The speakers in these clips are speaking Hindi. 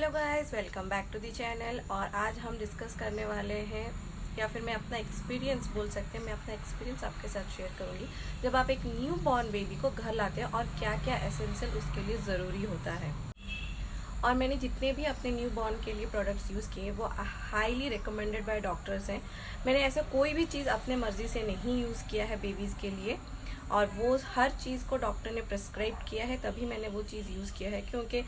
Hello guys, welcome back to the channel. और आज हम डिस्कस करने वाले हैं, या फिर मैं अपना एक्सपीरियंस बोल सकते हैं, मैं अपना एक्सपीरियंस आपके साथ शेयर करूंगी जब आप एक न्यू बॉर्न बेबी को घर लाते हैं और क्या क्या एसेंशियल उसके लिए ज़रूरी होता है। और मैंने जितने भी अपने न्यू बॉर्न के लिए प्रोडक्ट्स यूज़ किए वो हाईली रिकमेंडेड बाय डॉक्टर्स हैं। मैंने ऐसा कोई भी चीज़ अपने मर्ज़ी से नहीं यूज़ किया है बेबीज़ के लिए, और वो हर चीज़ को डॉक्टर ने प्रिस्क्राइब किया है तभी मैंने वो चीज़ यूज़ किया है। क्योंकि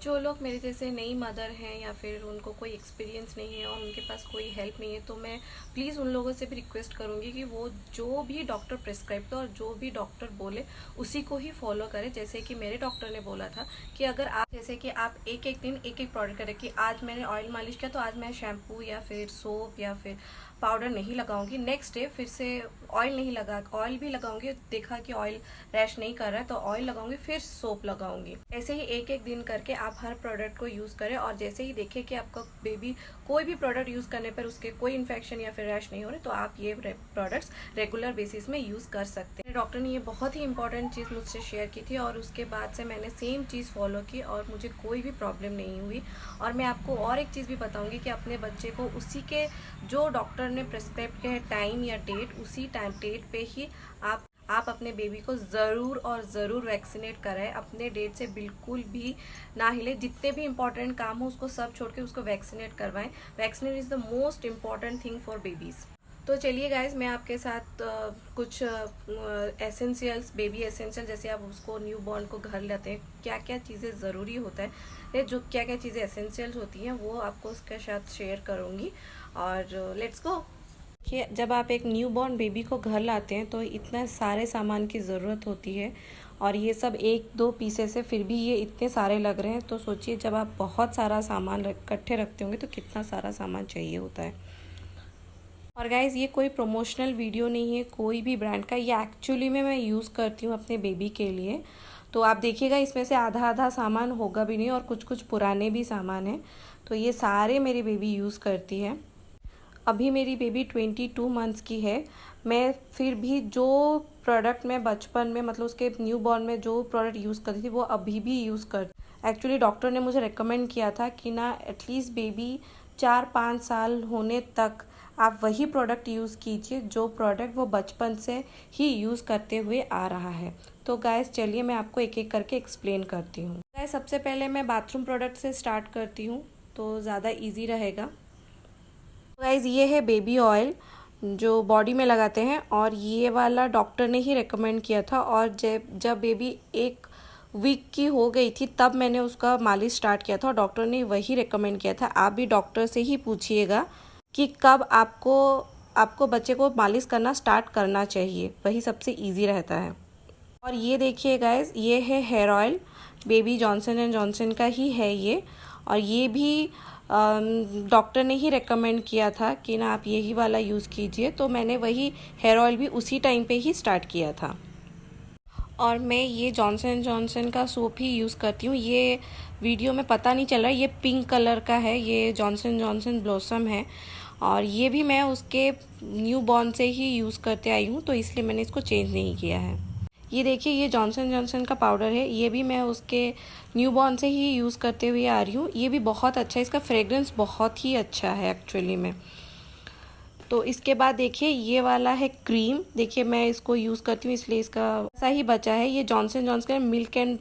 जो लोग मेरे जैसे नई मदर हैं या फिर उनको कोई एक्सपीरियंस नहीं है और उनके पास कोई हेल्प नहीं है, तो मैं प्लीज़ उन लोगों से भी रिक्वेस्ट करूँगी कि वो जो भी डॉक्टर प्रिस्क्राइब करे और जो भी डॉक्टर बोले उसी को ही फॉलो करें। जैसे कि मेरे डॉक्टर ने बोला था कि अगर आप जैसे कि आप एक एक दिन एक एक प्रोडक्ट करें, कि आज मैंने ऑयल मालिश किया तो आज मैं शैम्पू या फिर सोप या फिर पाउडर नहीं लगाऊंगी, नेक्स्ट डे फिर से ऑयल नहीं लगा, ऑयल भी लगाऊंगी, देखा कि ऑयल रैश नहीं कर रहा है तो ऑयल लगाऊंगी, फिर सोप लगाऊंगी। ऐसे ही एक एक दिन करके आप हर प्रोडक्ट को यूज़ करें, और जैसे ही देखें कि आपका बेबी कोई भी प्रोडक्ट यूज़ करने पर उसके कोई इन्फेक्शन या फिर रैश नहीं हो रहे, तो आप ये प्रोडक्ट्स रेगुलर बेसिस में यूज़ कर सकते हैं। डॉक्टर ने ये बहुत ही इंपॉर्टेंट चीज़ मुझसे शेयर की थी और उसके बाद से मैंने सेम चीज़ फॉलो की और मुझे कोई भी प्रॉब्लम नहीं हुई। और मैं आपको और एक चीज़ भी बताऊंगी कि अपने बच्चे को उसी के जो डॉक्टर ने प्रिस्क्राइब किया है टाइम या डेट, उसी टाइम डेट पे ही आप अपने बेबी को ज़रूर और ज़रूर वैक्सीनेट कराएं। अपने डेट से बिल्कुल भी ना हिले, जितने भी इंपॉर्टेंट काम हो उसको सब छोड़ के उसको वैक्सीनेट करवाएं। Vaccinate is the most important thing for babies. तो चलिए गाइज, मैं आपके साथ कुछ एसेंशियल्स, बेबी एसेंशियल, जैसे आप उसको न्यू बॉर्न को घर लाते हैं क्या क्या चीज़ें ज़रूरी होता है, जो क्या क्या चीज़ें एसेंशियल्स होती हैं वो आपको उसके साथ शेयर करूँगी। और लेट्स गो। कि जब आप एक न्यू बॉर्न बेबी को घर लाते हैं तो इतना सारे सामान की ज़रूरत होती है, और ये सब एक दो पीसेस से फिर भी ये इतने सारे लग रहे हैं, तो सोचिए जब आप बहुत सारा सामान इकट्ठे रखते होंगे तो कितना सारा सामान चाहिए होता है। और गाइज़, ये कोई प्रमोशनल वीडियो नहीं है कोई भी ब्रांड का, ये एक्चुअली में मैं यूज़ करती हूँ अपने बेबी के लिए। तो आप देखिएगा इसमें से आधा आधा सामान होगा भी नहीं, और कुछ कुछ पुराने भी सामान हैं, तो ये सारे मेरी बेबी यूज़ करती है। अभी मेरी बेबी 22 मंथ्स की है, मैं फिर भी जो प्रोडक्ट मैं बचपन में मतलब उसके न्यू बॉर्न में जो प्रोडक्ट यूज़ करती थी वो अभी भी यूज़ कर। एक्चुअली डॉक्टर ने मुझे रेकमेंड किया था कि ना एटलीस्ट बेबी 4-5 साल होने तक आप वही प्रोडक्ट यूज़ कीजिए जो प्रोडक्ट वो बचपन से ही यूज़ करते हुए आ रहा है। तो गाइस चलिए मैं आपको एक एक करके एक्सप्लेन करती हूँ। गाइस, सबसे पहले मैं बाथरूम प्रोडक्ट से स्टार्ट करती हूँ तो ज़्यादा ईजी रहेगा। गाइस, ये है बेबी ऑयल जो बॉडी में लगाते हैं, और ये वाला डॉक्टर ने ही रेकमेंड किया था, और जब बेबी 1 वीक की हो गई थी तब मैंने उसका मालिश स्टार्ट किया था, और डॉक्टर ने वही रेकमेंड किया था। आप भी डॉक्टर से ही पूछिएगा कि कब आपको बच्चे को मालिश करना स्टार्ट करना चाहिए, वही सबसे ईजी रहता है। और ये देखिए गाइस, ये है hair oil, baby Johnson and Johnson का ही है ये, और ये भी डॉक्टर ने ही रेकमेंड किया था कि ना आप यही वाला यूज़ कीजिए, तो मैंने वही हेयर ऑयल भी उसी टाइम पे ही स्टार्ट किया था। और मैं ये जॉनसन एंड जॉनसन का सोप ही यूज़ करती हूँ। ये वीडियो में पता नहीं चल रहा है, ये पिंक कलर का है, ये जॉनसन जॉनसन ब्लॉसम है, और ये भी मैं उसके न्यू बॉर्न से ही यूज़ करते आई हूँ, तो इसलिए मैंने इसको चेंज नहीं किया है। ये देखिए, ये जॉनसन जॉनसन का पाउडर है, ये भी मैं उसके न्यू बॉर्न से ही यूज़ करते हुए आ रही हूँ। ये भी बहुत अच्छा है, इसका फ्रेग्रेंस बहुत ही अच्छा है एक्चुअली में। तो इसके बाद देखिए ये वाला है क्रीम, देखिए मैं इसको यूज़ करती हूँ इसलिए इसका ऐसा ही बचा है। ये जॉनसन जॉनसन का मिल्क एंड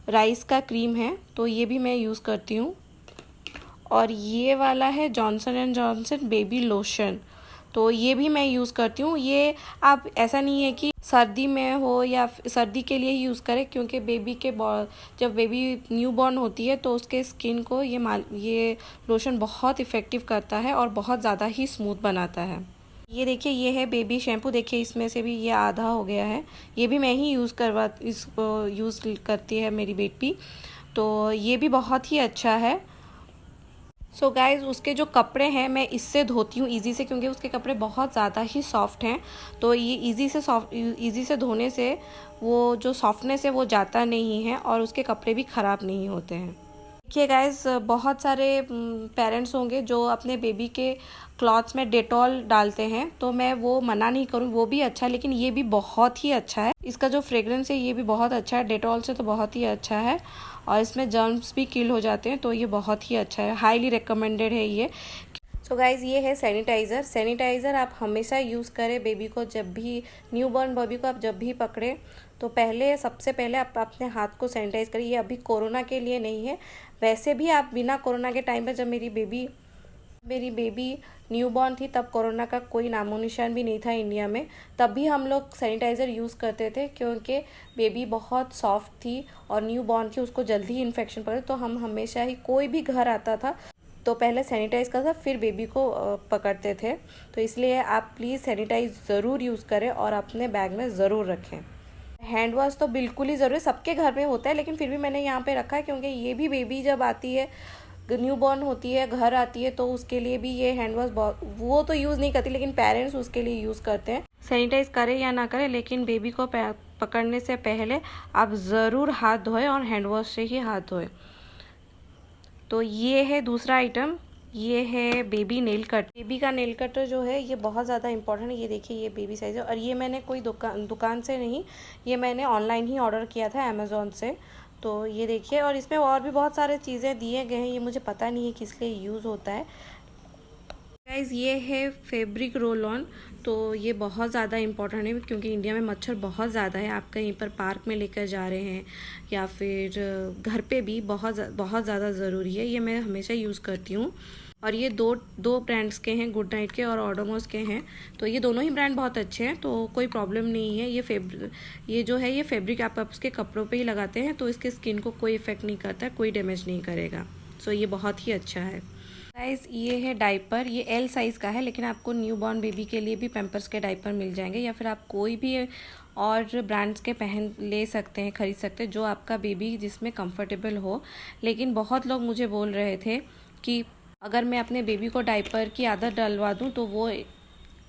राइस का क्रीम है, तो ये भी मैं यूज़ करती हूँ। और ये वाला है Johnson and Johnson baby lotion, तो ये भी मैं यूज़ करती हूँ। ये आप ऐसा नहीं है कि सर्दी में हो या सर्दी के लिए ही यूज़ करें, क्योंकि जब बेबी न्यू बॉर्न होती है तो उसके स्किन को ये लोशन बहुत इफ़ेक्टिव करता है और बहुत ज़्यादा ही स्मूथ बनाता है। ये देखिए, ये है बेबी शैम्पू, देखिए इसमें से भी ये आधा हो गया है, ये भी मैं ही इसको यूज़ करती है मेरी बेटी, तो ये भी बहुत ही अच्छा है। सो गाइज़, उसके जो कपड़े हैं मैं इससे धोती हूँ ईज़ी से, क्योंकि उसके कपड़े बहुत ज़्यादा ही सॉफ्ट हैं, तो ये ईज़ी से धोने से वो जो सॉफ्टनेस है वो जाता नहीं है और उसके कपड़े भी ख़राब नहीं होते हैं। देखिए गाइस, बहुत सारे पेरेंट्स होंगे जो अपने बेबी के क्लॉथ्स में डेटॉल डालते हैं, तो मैं वो मना नहीं करूँ, वो भी अच्छा है, लेकिन ये भी बहुत ही अच्छा है। इसका जो फ्रेग्रेंस है ये भी बहुत अच्छा है, डेटॉल से तो बहुत ही अच्छा है, और इसमें जर्म्स भी किल हो जाते हैं, तो ये बहुत ही अच्छा है, हाईली रिकमेंडेड है ये। सो गाइज़, ये है सैनिटाइज़र। सैनिटाइज़र आप हमेशा यूज़ करें बेबी को, जब भी न्यूबॉर्न बेबी को आप जब भी पकड़ें तो सबसे पहले आप अपने हाथ को सैनिटाइज़ करिए। ये अभी कोरोना के लिए नहीं है, वैसे भी आप बिना कोरोना के टाइम पे, जब मेरी बेबी न्यूबॉर्न थी तब कोरोना का कोई नामो निशान भी नहीं था इंडिया में, तब भी हम लोग सैनिटाइज़र यूज़ करते थे, क्योंकि बेबी बहुत सॉफ्ट थी और न्यूबॉर्न थी, उसको जल्दी ही इन्फेक्शन पड़े। तो हम हमेशा ही, कोई भी घर आता था तो पहले सैनिटाइज़ करता, फिर बेबी को पकड़ते थे। तो इसलिए आप प्लीज़ सैनिटाइज़ ज़रूर यूज़ करें और अपने बैग में ज़रूर रखें। हैंड वॉश तो बिल्कुल ही ज़रूरी, सबके घर में होता है, लेकिन फिर भी मैंने यहाँ पे रखा है, क्योंकि ये भी बेबी जब आती है, न्यूबॉर्न होती है, घर आती है, तो उसके लिए भी ये हैंड वॉश वो तो यूज़ नहीं करती, लेकिन पेरेंट्स उसके लिए यूज़ करते हैं। सैनिटाइज़ करें या ना करें, लेकिन बेबी को पकड़ने से पहले आप ज़रूर हाथ धोएं और हैंड वॉश से ही हाथ धोएं। तो ये है दूसरा आइटम, ये है बेबी नेल कट। बेबी का नेल कटर जो है ये बहुत ज़्यादा इंपॉर्टेंट है। ये देखिए, ये बेबी साइज़ है, और ये मैंने कोई दुकान से नहीं, ये मैंने ऑनलाइन ही ऑर्डर किया था अमेज़ॉन से। तो ये देखिए, और इसमें और भी बहुत सारे चीज़ें दिए गए हैं, ये मुझे पता नहीं है किस लिए यूज़ होता है। गाइज़, ये है फैब्रिक रोल ऑन। तो ये बहुत ज़्यादा इंपॉर्टेंट है, क्योंकि इंडिया में मच्छर बहुत ज़्यादा है। आप कहीं पर पार्क में लेकर जा रहे हैं या फिर घर पे भी बहुत ज़्यादा ज़रूरी है। ये मैं हमेशा यूज़ करती हूँ, और ये दो ब्रांड्स के हैं, गुड नाइट के और ओडोमॉस के हैं। तो ये दोनों ही ब्रांड बहुत अच्छे हैं, तो कोई प्रॉब्लम नहीं है। ये जो है, ये फैब्रिक आप उसके कपड़ों पे ही लगाते हैं, तो इसके स्किन को कोई इफेक्ट नहीं करता, कोई डैमेज नहीं करेगा। सो ये बहुत ही अच्छा है। साइज़ ये है डाइपर, ये एल साइज़ का है, लेकिन आपको न्यूबॉर्न बेबी के लिए भी पैम्पर्स के डाइपर मिल जाएंगे, या फिर आप कोई भी और ब्रांड्स के ले सकते हैं, खरीद सकते हैं, जो आपका बेबी जिसमें कंफर्टेबल हो। लेकिन बहुत लोग मुझे बोल रहे थे कि अगर मैं अपने बेबी को डाइपर की आदत डलवा दूं तो वो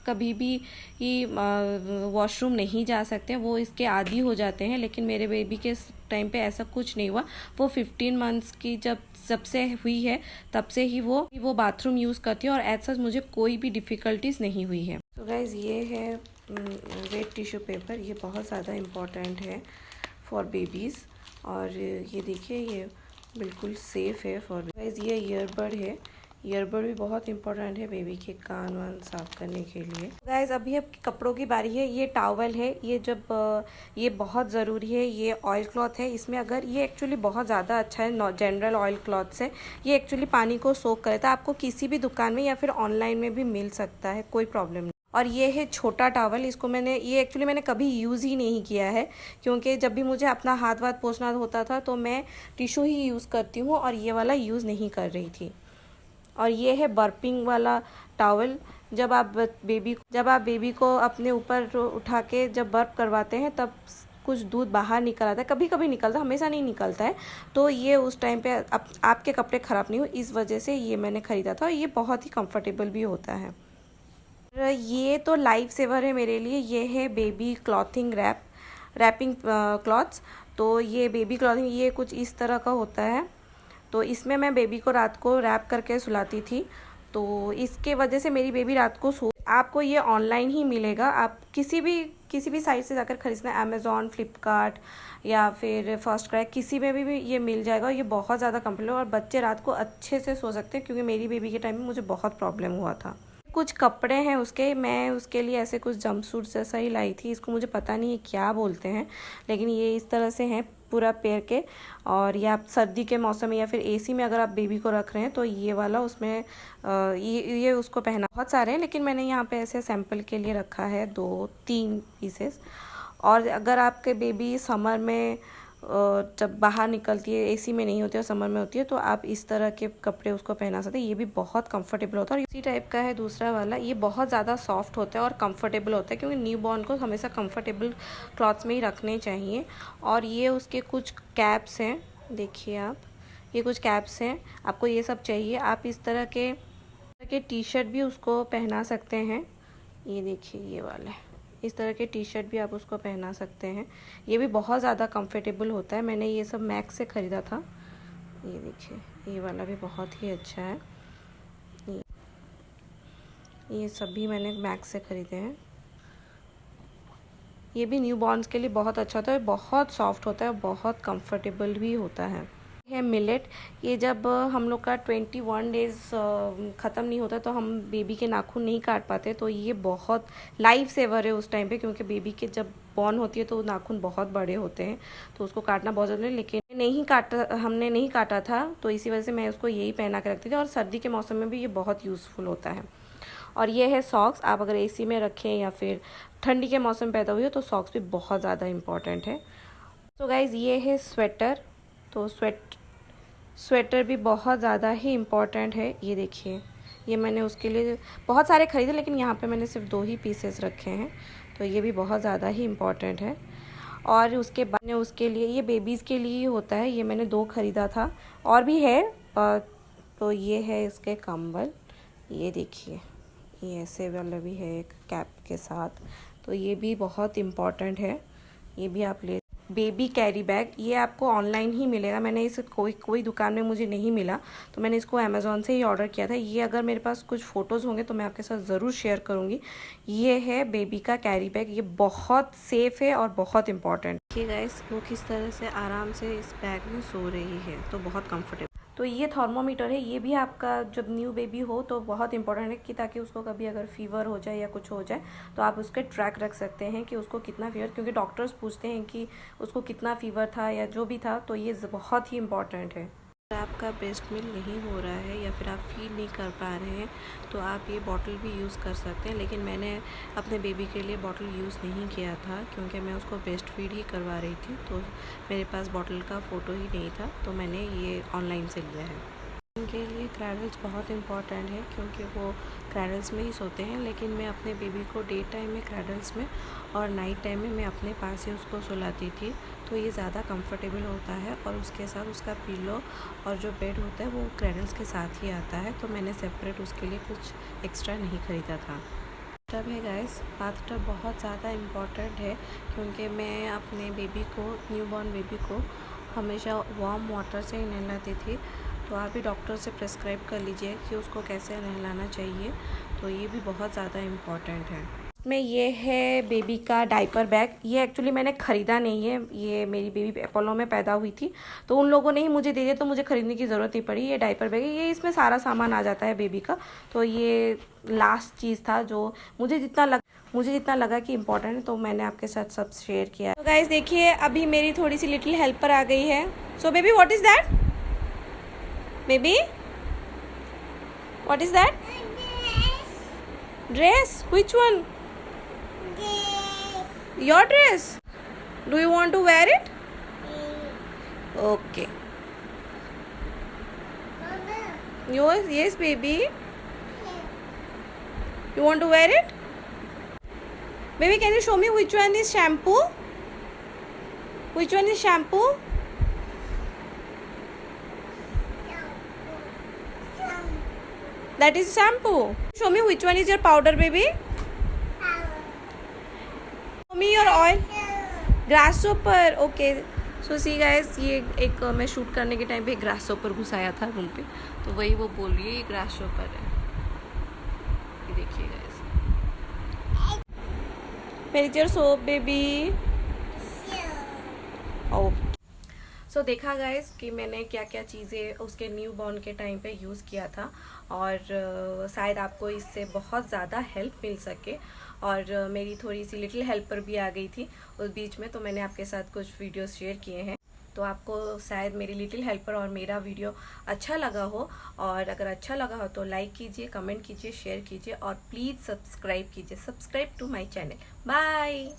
कभी भी वॉशरूम नहीं जा सकते, वो इसके आदी हो जाते हैं। लेकिन मेरे बेबी के टाइम पे ऐसा कुछ नहीं हुआ। वो 15 मंथ्स की जब से हुई है, तब से ही वो बाथरूम यूज़ करती है, और एज सच मुझे कोई भी डिफ़िकल्टीज नहीं हुई है। तो गाइज़, ये है वेट टिश्यू पेपर। ये बहुत ज़्यादा इम्पॉर्टेंट है फॉर बेबीज़, और ये देखिए, ये बिल्कुल सेफ़ है फॉर गाइज़। ये ईयरबड है, ईयरबड भी बहुत इंपॉर्टेंट है बेबी के कान वान साफ करने के लिए। गाइज, अभी अब कपड़ों की बारी है। ये टॉवल है, ये बहुत ज़रूरी है। ये ऑयल क्लॉथ है, इसमें अगर ये एक्चुअली बहुत ज़्यादा अच्छा है जनरल ऑयल क्लॉथ से। ये एक्चुअली पानी को सोख करता है, आपको किसी भी दुकान में या फिर ऑनलाइन में भी मिल सकता है, कोई प्रॉब्लम नहीं। और ये है छोटा टॉवल, इसको ये एक्चुअली मैंने कभी यूज़ ही नहीं किया है, क्योंकि जब भी मुझे अपना हाथ पोंछना होता था तो मैं टिश्यू ही यूज़ करती हूँ, और ये वाला यूज़ नहीं कर रही थी। और ये है बर्पिंग वाला टॉवल। जब आप बेबी को अपने ऊपर उठा के जब बर्प करवाते हैं, तब कुछ दूध बाहर निकल आता है, कभी कभी निकलता है, हमेशा नहीं निकलता है। तो ये उस टाइम पे आपके कपड़े ख़राब नहीं हो, इस वजह से ये मैंने ख़रीदा था, और ये बहुत ही कंफर्टेबल भी होता है। ये तो लाइफ सेवर है मेरे लिए। ये है बेबी क्लॉथिंग रैपिंग क्लॉथ्स। तो ये बेबी क्लॉथिंग, ये कुछ इस तरह का होता है। तो इसमें मैं बेबी को रात को रैप करके सुलाती थी, तो इसके वजह से मेरी बेबी रात को आपको ये ऑनलाइन ही मिलेगा। आप किसी भी साइट से जाकर खरीदना, अमेज़ॉन, फ्लिपकार्ट या फिर फर्स्ट क्राई, किसी में भी ये मिल जाएगा। ये बहुत ज़्यादा कंफर्टेबल, और बच्चे रात को अच्छे से सो सकते हैं, क्योंकि मेरी बेबी के टाइम में मुझे बहुत प्रॉब्लम हुआ था। कुछ कपड़े हैं मैं उसके लिए ऐसे कुछ जंपसूट जैसा ही लाई थी। इसको मुझे पता नहीं है क्या बोलते हैं, लेकिन ये इस तरह से हैं पूरा पैर के। और ये आप सर्दी के मौसम में या फिर एसी में अगर आप बेबी को रख रहे हैं, तो ये वाला उसमें ये उसको पहना। बहुत सारे हैं, लेकिन मैंने यहाँ पे ऐसे सैंपल के लिए रखा है 2-3 पीसेस। और अगर आपके बेबी समर में जब बाहर निकलती है, एसी में नहीं होती है, समर में होती है, तो आप इस तरह के कपड़े उसको पहना सकते हैं। ये भी बहुत कंफर्टेबल होता है। और इसी टाइप का है दूसरा वाला, ये बहुत ज़्यादा सॉफ्ट होता है और कंफर्टेबल होता है, क्योंकि न्यूबॉर्न को हमेशा कंफर्टेबल क्लॉथ्स में ही रखने चाहिए। और ये उसके कुछ कैप्स हैं, देखिए आप, ये कुछ कैप्स हैं। आपको ये सब चाहिए, आप इस तरह के टी शर्ट भी उसको पहना सकते हैं। ये देखिए, ये वाले इस तरह के टी शर्ट भी आप उसको पहना सकते हैं। ये भी बहुत ज़्यादा कंफर्टेबल होता है। मैंने ये सब मैक्स से ख़रीदा था। ये देखिए, ये वाला भी बहुत ही अच्छा है। ये सभी मैंने मैक्स से ख़रीदे हैं। ये भी न्यू बॉर्न्स के लिए बहुत अच्छा होता है, बहुत सॉफ्ट होता है, बहुत कंफर्टेबल भी होता है। है मिलेट। ये जब हम लोग का 21 डेज़ ख़त्म नहीं होता तो हम बेबी के नाखून नहीं काट पाते, तो ये बहुत लाइफ सेवर है उस टाइम पे, क्योंकि बेबी के जब बॉर्न होती है तो नाखून बहुत बड़े होते हैं, तो उसको काटना बहुत ज़रूरी है। लेकिन हमने नहीं काटा था, तो इसी वजह से मैं उसको यही पहना के रखती थी, और सर्दी के मौसम में भी ये बहुत यूज़फुल होता है। और ये है सॉक्स। आप अगर एसी में रखें या फिर ठंडी के मौसम में पैदा हुई हो तो सॉक्स भी बहुत ज़्यादा इम्पॉर्टेंट है। तो गाइज़ ये है स्वेटर। तो स्वेटर भी बहुत ज़्यादा ही इम्पॉर्टेंट है। ये देखिए, ये मैंने उसके लिए बहुत सारे ख़रीदे, लेकिन यहाँ पे मैंने सिर्फ 2 ही पीसेस रखे हैं, तो ये भी बहुत ज़्यादा ही इम्पॉर्टेंट है। और उसके बाद में उसके लिए, ये बेबीज़ के लिए ही होता है, ये मैंने 2 ख़रीदा था, और भी है। तो ये है इसके कंबल। ये देखिए, ये ऐसे वाला भी है एक कैप के साथ, तो ये भी बहुत इम्पॉर्टेंट है। ये भी आप ले। बेबी कैरी बैग, ये आपको ऑनलाइन ही मिलेगा। मैंने इसे कोई दुकान में मुझे नहीं मिला, तो मैंने इसको अमेज़ॉन से ही ऑर्डर किया था। ये अगर मेरे पास कुछ फ़ोटोज़ होंगे तो मैं आपके साथ ज़रूर शेयर करूँगी। ये है बेबी का कैरी बैग। ये बहुत सेफ़ है और बहुत इम्पॉर्टेंट। देखिए गाइस, वो किस तरह से आराम से इस बैग में सो रही है, तो बहुत कम्फर्टेबल। तो ये थर्मोमीटर है। ये भी आपका जब न्यू बेबी हो तो बहुत इंपॉर्टेंट है, कि ताकि उसको कभी अगर फीवर हो जाए या कुछ हो जाए तो आप उसके ट्रैक रख सकते हैं कि उसको कितना फीवर, क्योंकि डॉक्टर्स पूछते हैं कि उसको कितना फीवर था या जो भी था, तो ये बहुत ही इम्पॉर्टेंट है। अगर आपका ब्रेस्ट मिल्क नहीं हो रहा है या फिर आप फीड नहीं कर पा रहे हैं तो आप ये बॉटल भी यूज़ कर सकते हैं, लेकिन मैंने अपने बेबी के लिए बॉटल यूज़ नहीं किया था, क्योंकि मैं उसको ब्रेस्ट फीड ही करवा रही थी, तो मेरे पास बॉटल का फ़ोटो ही नहीं था, तो मैंने ये ऑनलाइन से लिया है। उनके लिए क्रैडल्स बहुत इंपॉर्टेंट है, क्योंकि वो क्रैडल्स में ही सोते हैं, लेकिन मैं अपने बेबी को डे टाइम में क्रैडल्स में और नाइट टाइम में मैं अपने पास ही उसको सुलाती थी, तो ये ज़्यादा कंफर्टेबल होता है। और उसके साथ उसका पिलो और जो बेड होता है वो क्रैडल्स के साथ ही आता है, तो मैंने सेपरेट उसके लिए कुछ एक्स्ट्रा नहीं ख़रीदा था। टब है गाइस, बाथ टब बहुत ज़्यादा इम्पॉर्टेंट है, क्योंकि मैं अपने बेबी को, न्यू बॉर्न बेबी को हमेशा वार्म वाटर से ही नहलाती थी, तो आप भी डॉक्टर से प्रेस्क्राइब कर लीजिए कि उसको कैसे नहलाना चाहिए, तो ये भी बहुत ज़्यादा इम्पॉर्टेंट है। में ये है बेबी का डाइपर बैग। ये एक्चुअली मैंने ख़रीदा नहीं है, ये मेरी बेबी अपोलो में पैदा हुई थी, तो उन लोगों ने ही मुझे दे दिया, तो मुझे ख़रीदने की ज़रूरत नहीं पड़ी। ये डाइपर बैग है, ये इसमें सारा सामान आ जाता है बेबी का, तो ये लास्ट चीज़ था जो मुझे जितना लगा कि इम्पोर्टेंट है, तो मैंने आपके साथ सब शेयर किया। तो गाइस देखिए, अभी मेरी थोड़ी सी लिटिल हेल्पर आ गई है। So baby, what is that? Baby, what is that? Dress? Which one? Your dress? Do you want to wear it? Okay. Yes, baby. You want to wear it? Baby, can you show me which one is shampoo? Which one is shampoo? That is shampoo. Show me which one is your powder, baby. Show me your oil. Grasshopper. Okay. So see guys, ये एक मैं शूट करने के टाइम पे ग्रासहॉपर घुसाया था रूम पे, तो वही वो बोल रही है ये ग्रासहॉपर है। ये देखिए गाइस, मेरी योर सोप बेबी। सो देखा गाइस कि मैंने क्या क्या चीज़ें उसके न्यू बॉर्न के टाइम पे यूज़ किया था, और शायद आपको इससे बहुत ज़्यादा हेल्प मिल सके। और मेरी थोड़ी सी लिटिल हेल्पर भी आ गई थी उस बीच में, तो मैंने आपके साथ कुछ वीडियोस शेयर किए हैं, तो आपको शायद मेरी लिटिल हेल्पर और मेरा वीडियो अच्छा लगा हो। और अगर अच्छा लगा हो तो लाइक कीजिए, कमेंट कीजिए, शेयर कीजिए, और प्लीज़ सब्सक्राइब कीजिए। Subscribe to my channel. Bye.